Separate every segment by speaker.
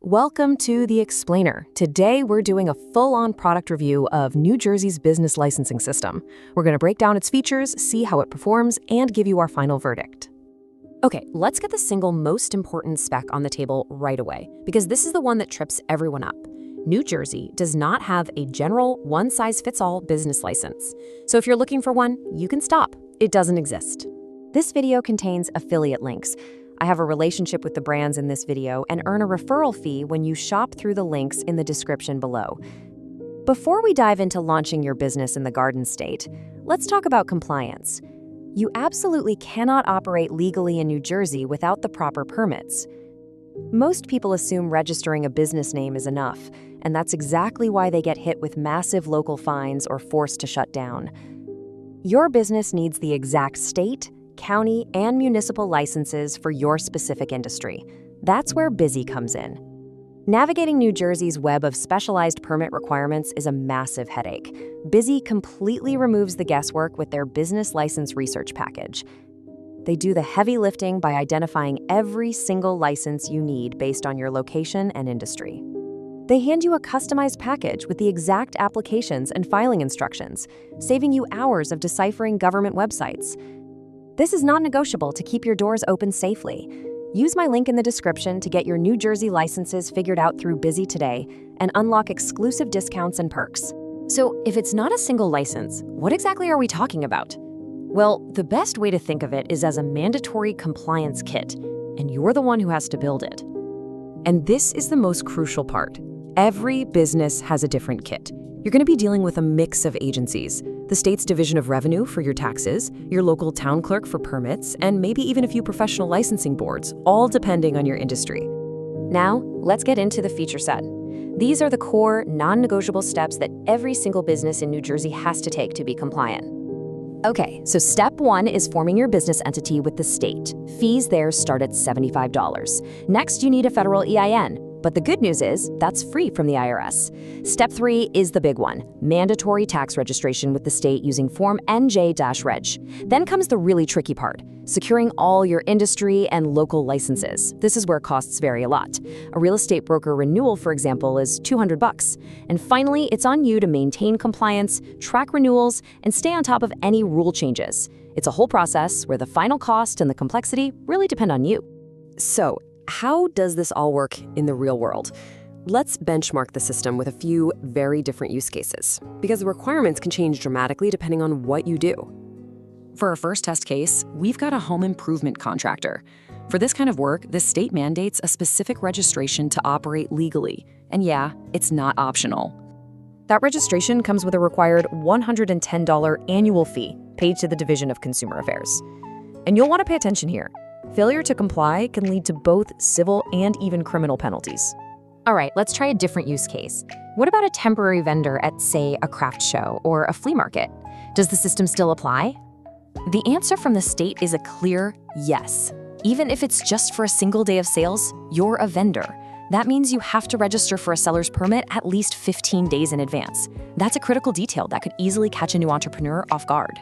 Speaker 1: Welcome to The Explainer. Today, we're doing a full-on product review of New Jersey's business licensing system. We're going to break down its features, see how it performs, and give you our final verdict. Okay, let's get the single most important spec on the table right away, because this is the one that trips everyone up. New Jersey does not have a general one-size-fits-all business license. So if you're looking for one, you can stop. It doesn't exist. This video contains affiliate links. I have a relationship with the brands in this video and earn a referral fee when you shop through the links in the description below. Before we dive into launching your business in the Garden State, let's talk about compliance. You absolutely cannot operate legally in New Jersey without the proper permits. Most people assume registering a business name is enough, and that's exactly why they get hit with massive local fines or forced to shut down. Your business needs the exact state, county, and municipal licenses for your specific industry. That's where Busy comes in. Navigating New Jersey's web of specialized permit requirements is a massive headache. Busy completely removes the guesswork with their business license research package. They do the heavy lifting by identifying every single license you need based on your location and industry. They hand you a customized package with the exact applications and filing instructions, saving you hours of deciphering government websites. This is not negotiable to keep your doors open safely. Use my link in the description to get your New Jersey licenses figured out through Busy today and unlock exclusive discounts and perks. So if it's not a single license, what exactly are we talking about? Well, the best way to think of it is as a mandatory compliance kit, and you're the one who has to build it. And this is the most crucial part. Every business has a different kit. You're going to be dealing with a mix of agencies, the state's Division of Revenue for your taxes, your local town clerk for permits, and maybe even a few professional licensing boards, all depending on your industry. Now, let's get into the feature set. These are the core, non-negotiable steps that every single business in New Jersey has to take to be compliant. Okay, so step one is forming your business entity with the state. Fees there start at $75. Next, you need a federal EIN. But the good news is, that's free from the IRS. Step 3 is the big one, mandatory tax registration with the state using Form NJ-Reg. Then comes the really tricky part, securing all your industry and local licenses. This is where costs vary a lot. A real estate broker renewal, for example, is $200. And finally, it's on you to maintain compliance, track renewals, and stay on top of any rule changes. It's a whole process where the final cost and the complexity really depend on you. So, how does this all work in the real world? Let's benchmark the system with a few very different use cases, because the requirements can change dramatically depending on what you do. For our first test case, we've got a home improvement contractor. For this kind of work, the state mandates a specific registration to operate legally. And yeah, it's not optional. That registration comes with a required $110 annual fee paid to the Division of Consumer Affairs. And you'll want to pay attention here. Failure to comply can lead to both civil and even criminal penalties. All right, let's try a different use case. What about a temporary vendor at, say, a craft show or a flea market? Does the system still apply? The answer from the state is a clear yes. Even if it's just for a single day of sales, you're a vendor. That means you have to register for a seller's permit at least 15 days in advance. That's a critical detail that could easily catch a new entrepreneur off guard.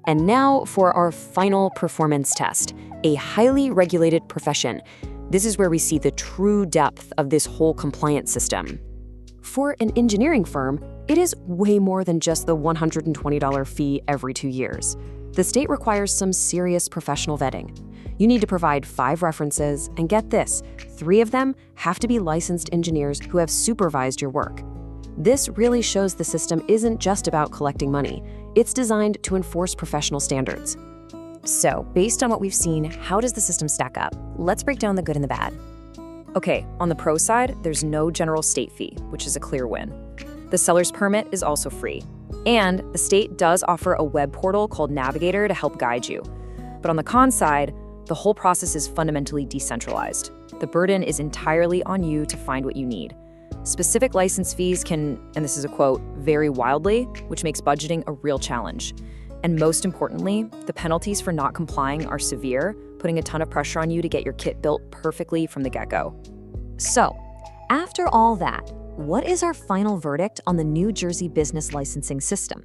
Speaker 1: And now for our final performance test, a highly regulated profession. This is where we see the true depth of this whole compliance system. For an engineering firm, it is way more than just the $120 fee every 2 years. The state requires some serious professional vetting. You need to provide 5 references, and get this, 3 of them have to be licensed engineers who have supervised your work. This really shows the system isn't just about collecting money. It's designed to enforce professional standards. So, based on what we've seen, how does the system stack up? Let's break down the good and the bad. Okay, on the pro side, there's no general state fee, which is a clear win. The seller's permit is also free. And the state does offer a web portal called Navigator to help guide you. But on the con side, the whole process is fundamentally decentralized. The burden is entirely on you to find what you need. Specific license fees can, and this is a quote, vary wildly, which makes budgeting a real challenge. And most importantly, the penalties for not complying are severe, putting a ton of pressure on you to get your kit built perfectly from the get-go. So, after all that, what is our final verdict on the New Jersey business licensing system?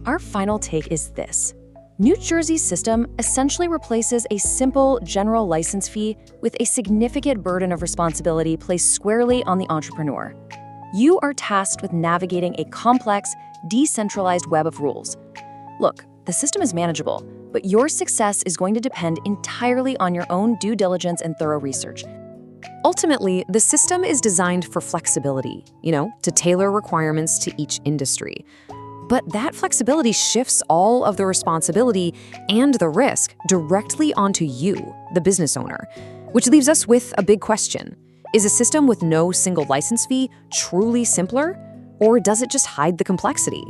Speaker 1: Our final take is this. New Jersey's system essentially replaces a simple general license fee with a significant burden of responsibility placed squarely on the entrepreneur. You are tasked with navigating a complex, decentralized web of rules. Look, the system is manageable, but your success is going to depend entirely on your own due diligence and thorough research. Ultimately, the system is designed for flexibility, to tailor requirements to each industry. But that flexibility shifts all of the responsibility and the risk directly onto you, the business owner, which leaves us with a big question. Is a system with no single license fee truly simpler, or does it just hide the complexity?